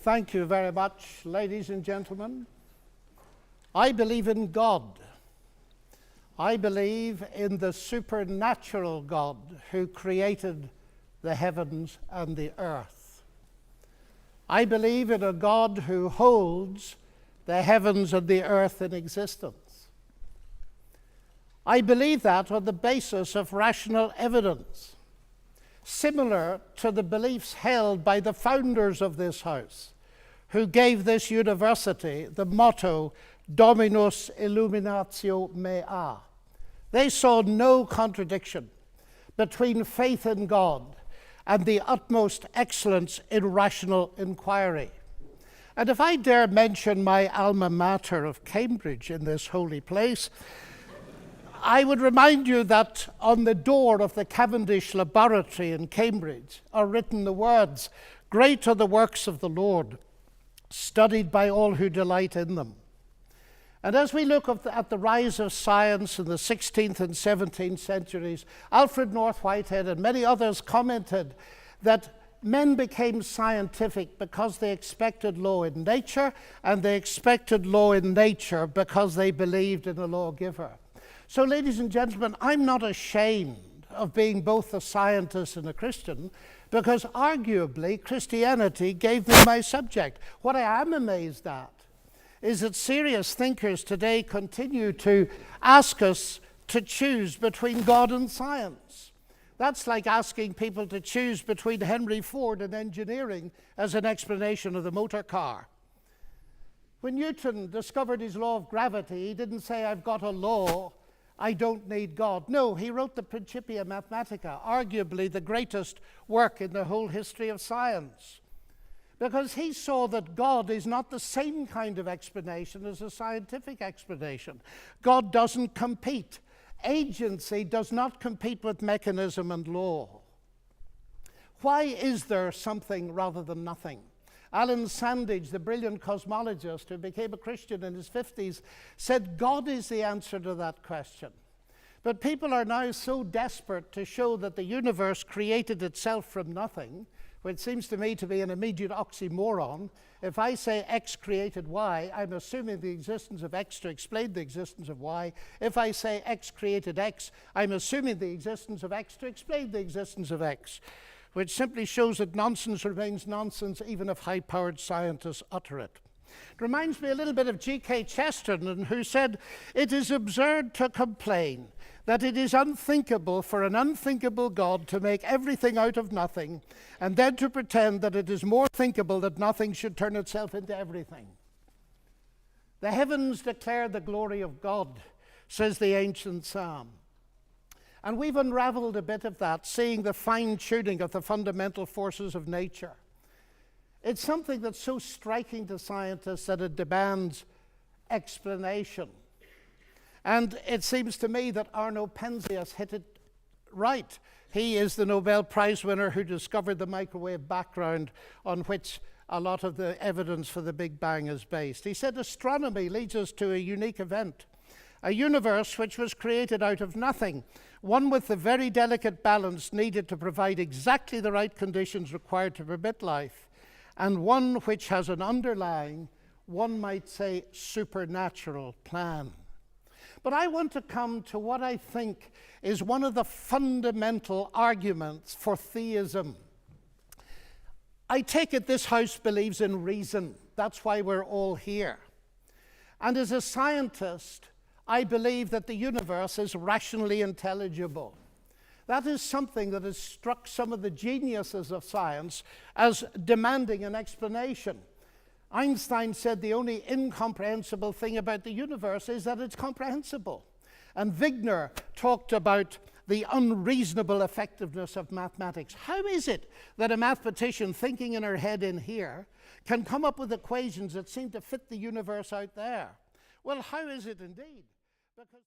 Thank you very much, ladies and gentlemen. I believe in God. I believe in the supernatural God who created the heavens and the earth. I believe in a God who holds the heavens and the earth in existence. I believe that on the basis of rational evidence, similar to the beliefs held by the founders of this house, who gave this university the motto, Dominus Illuminatio Mea. They saw no contradiction between faith in God and the utmost excellence in rational inquiry. And if I dare mention my alma mater of Cambridge in this holy place, I would remind you that on the door of the Cavendish Laboratory in Cambridge are written the words, "Great are the works of the Lord, studied by all who delight in them." And as we look at the rise of science in the 16th and 17th centuries, Alfred North Whitehead and many others commented that men became scientific because they expected law in nature, and they expected law in nature because they believed in a lawgiver. So, ladies and gentlemen, I'm not ashamed of being both a scientist and a Christian, because arguably Christianity gave me my subject. What I am amazed at is that serious thinkers today continue to ask us to choose between God and science. That's like asking people to choose between Henry Ford and engineering as an explanation of the motor car. When Newton discovered his law of gravity, he didn't say, "I've got a law, I don't need God." No, he wrote the Principia Mathematica, arguably the greatest work in the whole history of science, because he saw that God is not the same kind of explanation as a scientific explanation. God doesn't compete. Agency does not compete with mechanism and law. Why is there something rather than nothing? Alan Sandage, the brilliant cosmologist who became a Christian in his 50s, said God is the answer to that question. But people are now so desperate to show that the universe created itself from nothing, which seems to me to be an immediate oxymoron. If I say X created Y, I'm assuming the existence of X to explain the existence of Y. If I say X created X, I'm assuming the existence of X to explain the existence of X, which simply shows that nonsense remains nonsense even if high-powered scientists utter it. It reminds me a little bit of G.K. Chesterton, who said, "It is absurd to complain that it is unthinkable for an unthinkable God to make everything out of nothing, and then to pretend that it is more thinkable that nothing should turn itself into everything." The heavens declare the glory of God, says the ancient psalm. And we've unraveled a bit of that, seeing the fine-tuning of the fundamental forces of nature. It's something that's so striking to scientists that it demands explanation. And it seems to me that Arno Penzias hit it right. He is the Nobel Prize winner who discovered the microwave background on which a lot of the evidence for the Big Bang is based. He said, "Astronomy leads us to a unique event, a universe which was created out of nothing, one with the very delicate balance needed to provide exactly the right conditions required to permit life, and one which has an underlying, one might say, supernatural plan." But I want to come to what I think is one of the fundamental arguments for theism. I take it this house believes in reason. That's why we're all here. And as a scientist, I believe that the universe is rationally intelligible. That is something that has struck some of the geniuses of science as demanding an explanation. Einstein said the only incomprehensible thing about the universe is that it's comprehensible. And Wigner talked about the unreasonable effectiveness of mathematics. How is it that a mathematician thinking in her head in here can come up with equations that seem to fit the universe out there? Well, how is it indeed? Because